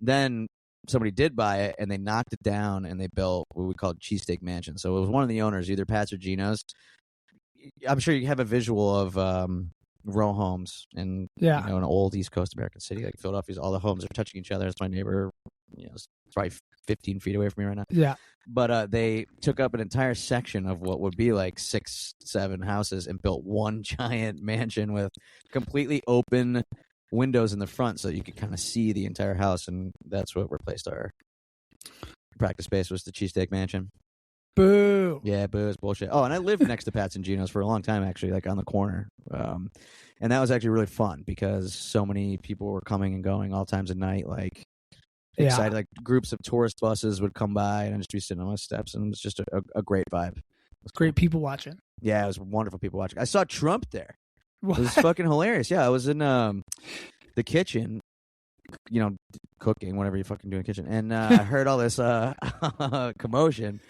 Then somebody did buy it, and they knocked it down, and they built what we called Cheesesteak Mansion. So it was one of the owners, either Pat's or Geno's. I'm sure you have a visual of row homes in an old East Coast American city like Philadelphia. All the homes are touching each other. It's my neighbor, it's probably 15 feet away from me right now. Yeah. But they took up an entire section of what would be like 6-7 houses and built one giant mansion with completely open windows in the front so you could kind of see the entire house. And that's what replaced our practice space, was the Cheesesteak Mansion. Boo. Yeah, boo is bullshit. Oh, and I lived next to Pat's and Geno's for a long time, actually, like on the corner. And that was actually really fun because so many people were coming and going all times of night, like excited. Like groups of tourist buses would come by and I'd just be sitting on my steps, and it was just a great vibe. It was great people watching. Yeah, it was wonderful people watching. I saw Trump there. What? It was fucking hilarious. Yeah, I was in the kitchen, cooking, whatever you fucking do in the kitchen, and I heard all this commotion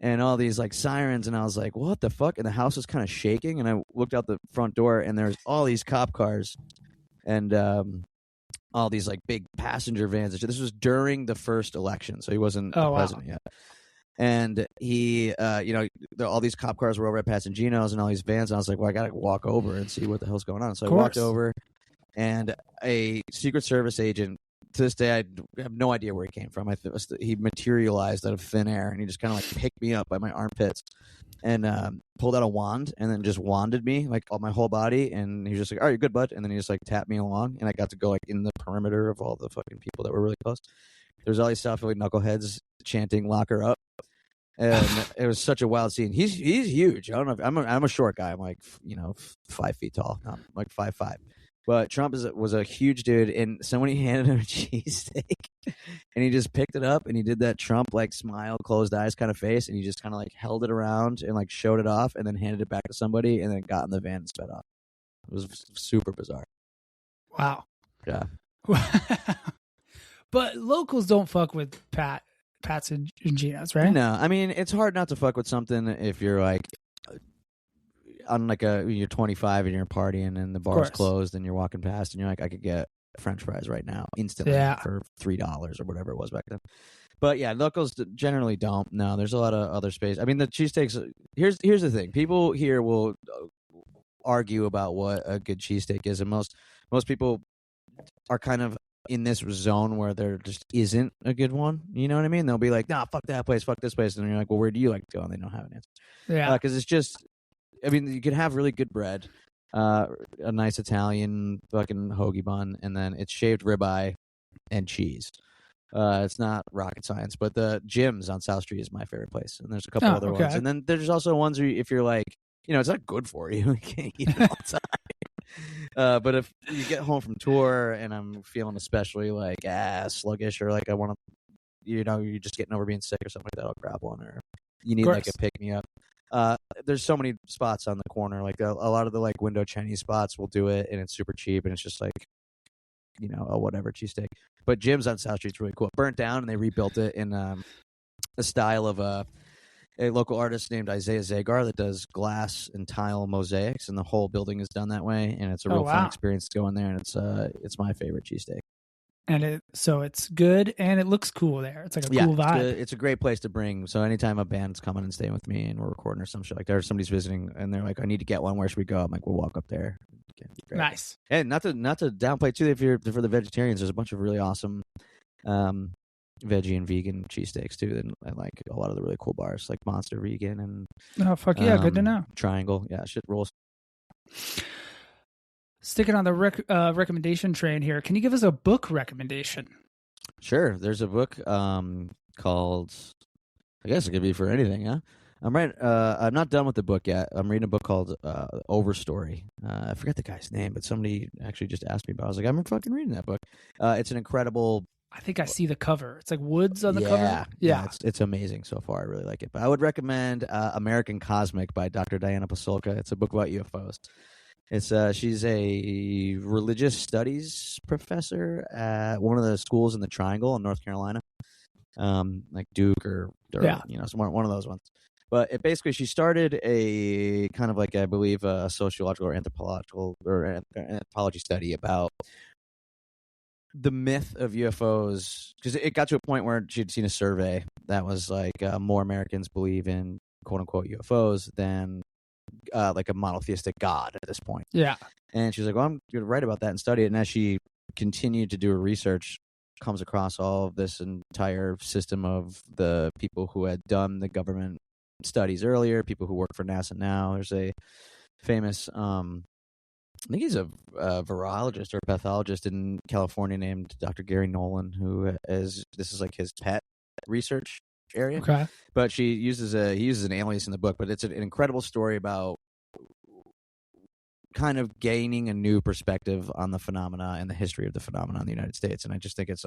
and all these like sirens, and I was like, what the fuck? And the house was kind of shaking, and I looked out the front door, and there's all these cop cars and all these like big passenger vans. This was during the first election, so he wasn't the president yet. And he, all these cop cars were over at Pat's and Geno's and all these vans, and I was like, well, I gotta walk over and see what the hell's going on. So I walked over, and a Secret Service agent, to this day, I have no idea where he came from. He materialized out of thin air, and he just kind of like picked me up by my armpits and pulled out a wand and then just wanded me like all my whole body, and he was just like, "All right, you're good, bud," and then he just like tapped me along, and I got to go like in the perimeter of all the fucking people that were really close. There's all these South Philly knuckleheads chanting "Lock her up," and it was such a wild scene. He's huge. I don't know. I'm a short guy. I'm like 5 feet tall. I'm like 5'5". But Trump was a huge dude, and somebody handed him a cheesesteak, and he just picked it up, and he did that Trump like smile, closed eyes kind of face, and he just kind of like held it around and like showed it off, and then handed it back to somebody, and then got in the van and sped off. It was super bizarre. Wow. Yeah. But locals don't fuck with Pats and Gina's, right? No, I mean it's hard not to fuck with something if you're like on like you're 25 and you're partying and the bar's closed and you're walking past and you're like, I could get French fries right now instantly for $3 or whatever it was back then. But yeah, locals generally don't. No, there's a lot of other space. I mean, the cheesesteaks. Here's the thing: people here will argue about what a good cheesesteak is, and most people are kind of in this zone where there just isn't a good one. You know what I mean? They'll be like, "Nah, fuck that place, fuck this place," and you're like, "Well, where do you like to go?" And they don't have an answer. Yeah, because it's just. I mean, you could have really good bread, a nice Italian fucking hoagie bun, and then it's shaved ribeye and cheese. It's not rocket science, but the Jim's on South Street is my favorite place, and there's a couple other ones. And then there's also ones where if you're like, it's not good for you, you can't eat it all the time. But if you get home from tour and I'm feeling especially like sluggish, or like I want to, you're just getting over being sick or something like that, I'll grab one. Or you need like a pick me up. There's so many spots on the corner, like a lot of the like window Chinese spots will do it, and it's super cheap, and it's just like a whatever cheesesteak. But Jim's on South Street's really cool. It burnt down and they rebuilt it in the style of a local artist named Isaiah Zagar that does glass and tile mosaics, and the whole building is done that way, and it's a real fun experience to go in there, and it's my favorite cheesesteak. And so it's good, and it looks cool there. It's like a cool vibe. It's a great place to bring. So anytime a band's coming and staying with me and we're recording or some shit like that, or somebody's visiting and they're like, I need to get one, where should we go? I'm like, we'll walk up there. Nice. And not to downplay too, if you're for the vegetarians, there's a bunch of really awesome veggie and vegan cheesesteaks too. And I like a lot of the really cool bars like Monster Vegan and good to know. Triangle. Yeah, shit rules. Sticking on the recommendation train here, can you give us a book recommendation? Sure. There's a book called, I guess it could be for anything, huh? I'm not done with the book yet. I'm reading a book called Overstory. I forget the guy's name, but somebody actually just asked me about it. I was like, I'm fucking reading that book. It's an incredible... I think I see the cover. It's like woods on the cover. Yeah. It's amazing so far. I really like it. But I would recommend American Cosmic by Dr. Diana Pasulka. It's a book about UFOs. She's a religious studies professor at one of the schools in the Triangle in North Carolina, like Duke or one of those ones. But she started a kind of like, I believe, a sociological or anthropology study about the myth of UFOs, because it got to a point where she'd seen a survey that was like more Americans believe in quote unquote UFOs than like a monotheistic God at this point. Yeah. And she's like, well, I'm going to write about that and study it. And as she continued to do her research, comes across all of this entire system of the people who had done the government studies earlier, people who work for NASA now. There's a famous, I think he's a virologist or pathologist in California named Dr. Gary Nolan, this is like his pet research area. Okay. But he uses an alias in the book, but it's an incredible story about kind of gaining a new perspective on the phenomena and the history of the phenomena in the United States. And I just think it's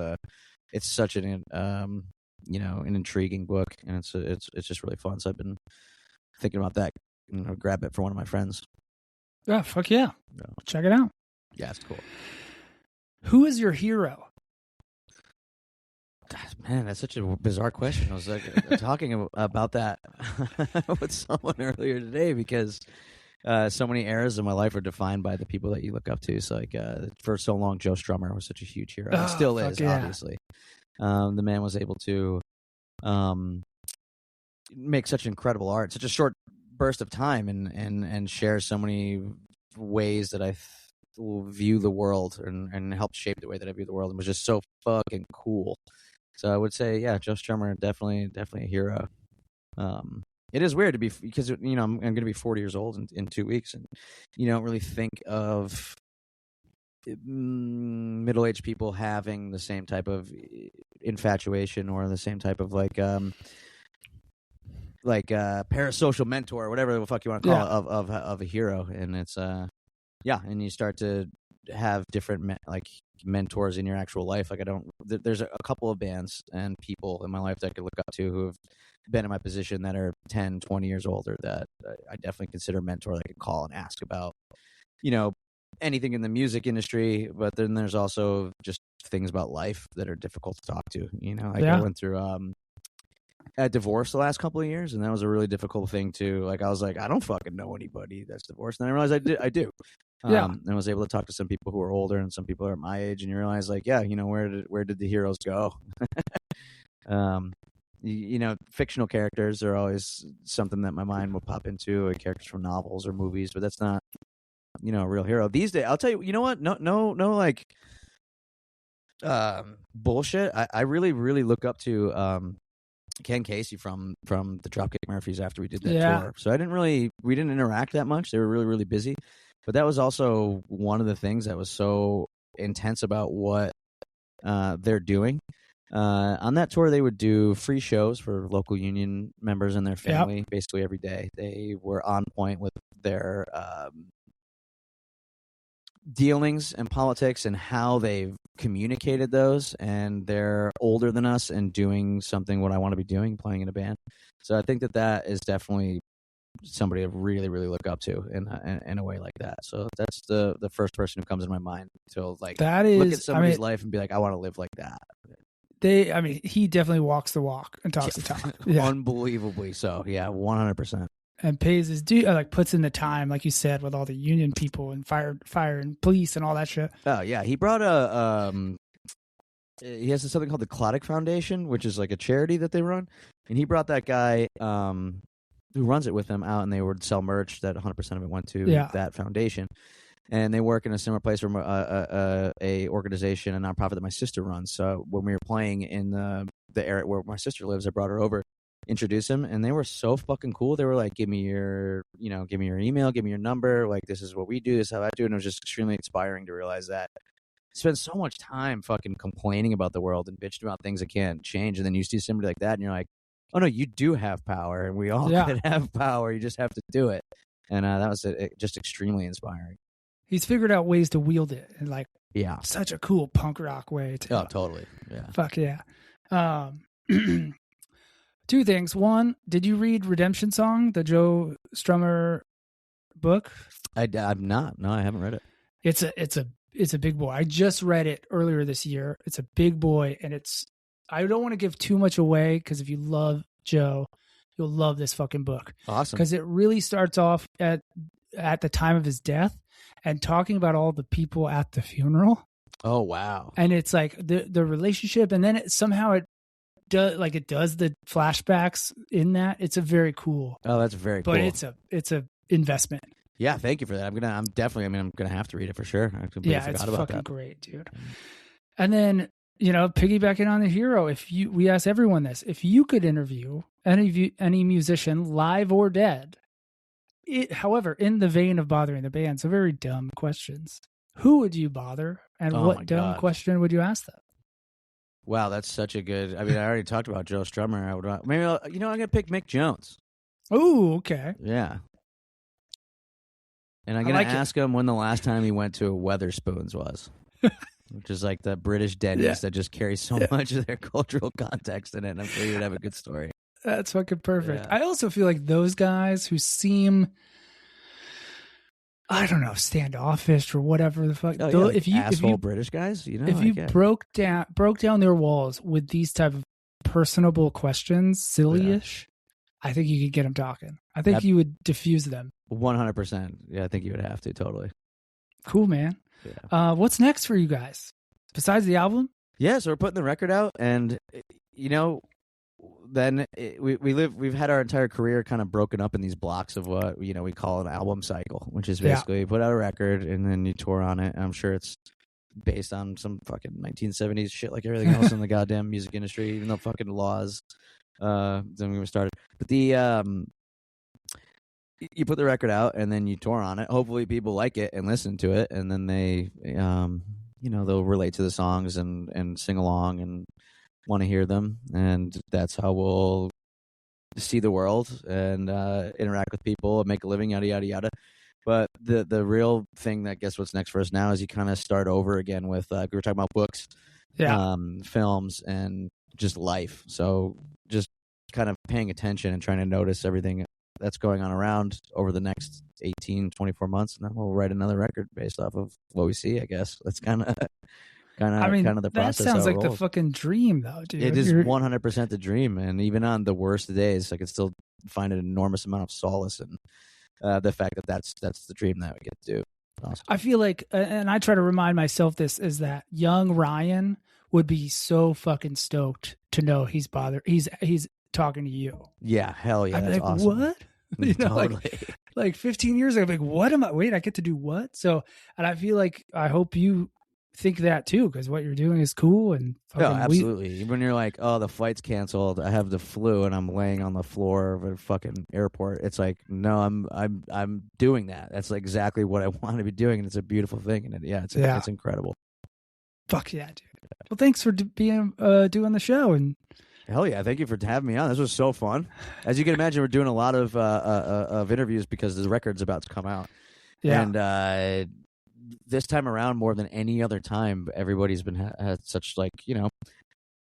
such an an intriguing book, and it's just really fun. So I've been thinking about that. Grab it for one of my friends. Yeah, fuck yeah. Check it out. Yeah, it's cool. Who is your hero? Man, that's such a bizarre question. I was like talking about that with someone earlier today, because so many eras of my life are defined by the people that you look up to. So like for so long, Joe Strummer was such a huge hero. And still is, obviously. The man was able to make such incredible art, such a short burst of time, and share so many ways that I view the world and helped shape the way that I view the world, and was just so fucking cool. So I would say, yeah, Joe Strummer, definitely a hero. it is weird to be, because I'm going to be 40 years old in 2 weeks, and you don't really think of middle-aged people having the same type of infatuation or the same type of like parasocial mentor or whatever the fuck you want to call it of a hero. And it's and you start to have different mentors in your actual life. Like there's a couple of bands and people in my life that I could look up to who have been in my position that are 10, 20 years older that I definitely consider a mentor that I could call and ask about, anything in the music industry. But then there's also just things about life that are difficult to talk to. I went through a divorce the last couple of years, and that was a really difficult thing to I was like, I don't fucking know anybody that's divorced, and I realized I do. And I was able to talk to some people who are older and some people are my age, and you realize where did the heroes go? Fictional characters are always something that my mind will pop into, like characters from novels or movies, but that's not a real hero these days. I'll tell you, what? No, bullshit. I really, really look up to Ken Casey from the Dropkick Murphys after we did that tour. So we didn't interact that much. They were really, really busy. But that was also one of the things that was so intense about what they're doing. On that tour, they would do free shows for local union members and their family basically every day. They were on point with their dealings and politics and how they've communicated those, and they're older than us and doing something what I want to be doing, playing in a band. So I think that is definitely somebody to really, really look up to in a way like that. So that's the first person who comes in my mind to look at somebody's life and be like, I want to live like that. He definitely walks the walk and talks the talk. Unbelievably so. Yeah, 100%. And pays his due, puts in the time, like you said, with all the union people and fire and police and all that shit. Oh yeah, he brought he has something called the Clodic Foundation, which is like a charity that they run, and he brought that guy who runs it with him out, and they would sell merch that 100% of it went to that foundation. And they work in a similar place from a organization, a nonprofit that my sister runs. So when we were playing in the area where my sister lives, I brought her over, introduced him, and they were so fucking cool. They were like, give me your email, give me your number. Like, this is what we do, this is how I do it. And it was just extremely inspiring to realize that I spend so much time fucking complaining about the world and bitching about things that can't change. And then you see somebody like that and you're like, oh no, you do have power, and we all could have power. You just have to do it. And that was just extremely inspiring. He's figured out ways to wield it in such a cool punk rock way. Oh, totally. Yeah. Fuck yeah. Two things. One, did you read Redemption Song, the Joe Strummer book? I'm not. No, I haven't read it. It's a big boy. I just read it earlier this year. It's a big boy, and I don't want to give too much away, because if you love Joe, you'll love this fucking book. Awesome. Because it really starts off at the time of his death and talking about all the people at the funeral. Oh, wow. And it's like the relationship, and then it does the flashbacks in that. It's a very cool. Oh, that's very cool. But it's a investment. Yeah, thank you for that. I'm gonna have to read it for sure. It's fucking great, dude. And then, piggybacking on the hero, we ask everyone this: if you could interview any musician, live or dead, however, in the vein of bothering the band, so very dumb questions, who would you bother, and what dumb question would you ask them? Wow, that's such a good. I already talked about Joe Strummer. I'm gonna pick Mick Jones. Oh, okay. Yeah. And I'm going to ask him when the last time he went to a Weatherspoons was, which is like the British Denny's that just carries so much of their cultural context in it. And I'm sure you'd have a good story. That's fucking perfect. Yeah. I also feel like those guys who seem, I don't know, standoffish or whatever the fuck. British guys, if you broke down their walls with these type of personable questions, silly-ish, I think you could get them talking. I think you would diffuse them. 100%. Yeah, I think you would have to, totally. Cool, man. Yeah. What's next for you guys? Besides the album? Yeah, so we're putting the record out, and, then we've had our entire career kind of broken up in these blocks of what, we call an album cycle, which is basically you put out a record, and then you tour on it. I'm sure it's based on some fucking 1970s shit like everything else in the goddamn music industry, even though fucking laws then we were started. But you put the record out and then you tour on it. Hopefully people like it and listen to it, and then they, they'll relate to the songs and sing along and want to hear them. And that's how we'll see the world and interact with people and make a living, yada, yada, yada. But the real thing that guess what's next for us now is you kind of start over again with, we were talking about books, films, and just life. So just kind of paying attention and trying to notice everything that's going on around over the next 18, 24 months. And then we'll write another record based off of what we see, I guess. That's kind of the process. That sounds like the fucking dream, though, dude. It is 100% the dream. And even on the worst days, I can still find an enormous amount of solace in the fact that that's the dream that we get to do. Awesome. I feel like, and I try to remind myself this, is that young Ryan would be so fucking stoked to know he's talking to you. Yeah, hell yeah. I'd be that's like, awesome. What? You know, totally. like 15 years ago, I'm like, what am I? Wait, I get to do what? So, and I feel like, I hope you think that too, because what you're doing is cool. And absolutely. When you're like, oh, the flight's canceled, I have the flu, and I'm laying on the floor of a fucking airport. It's like, no, I'm doing that. That's exactly what I want to be doing, and it's a beautiful thing. And it's incredible. Fuck yeah, dude. Well, thanks for being doing the show. And hell yeah, thank you for having me on. This was so fun. As you can imagine, we're doing a lot of interviews because the record's about to come out. Yeah. And this time around, more than any other time, everybody's been had such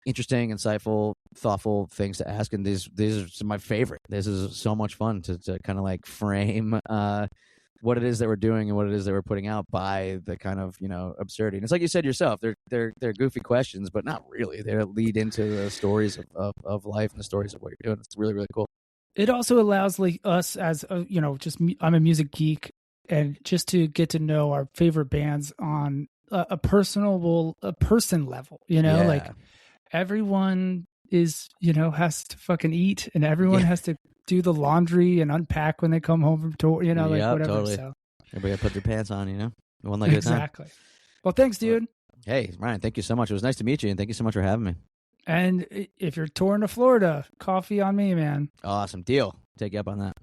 interesting, insightful, thoughtful things to ask, and these are some of my favorite. This is so much fun to kind of like frame what it is that we're doing and what it is that we're putting out by the kind of absurdity. And it's like you said yourself, they're goofy questions, but not really. They lead into the stories of life and the stories of what you're doing. It's really, really cool. It also allows us as I'm a music geek, and just to get to know our favorite bands on a person level. Like everyone is has to fucking eat, and everyone has to do the laundry and unpack when they come home from tour, whatever. Totally. So everybody put their pants on, one leg at a time. Exactly. Well, thanks, dude. Hey, Ryan, thank you so much. It was nice to meet you, and thank you so much for having me. And if you're touring to Florida, coffee on me, man. Awesome. Deal. Take you up on that.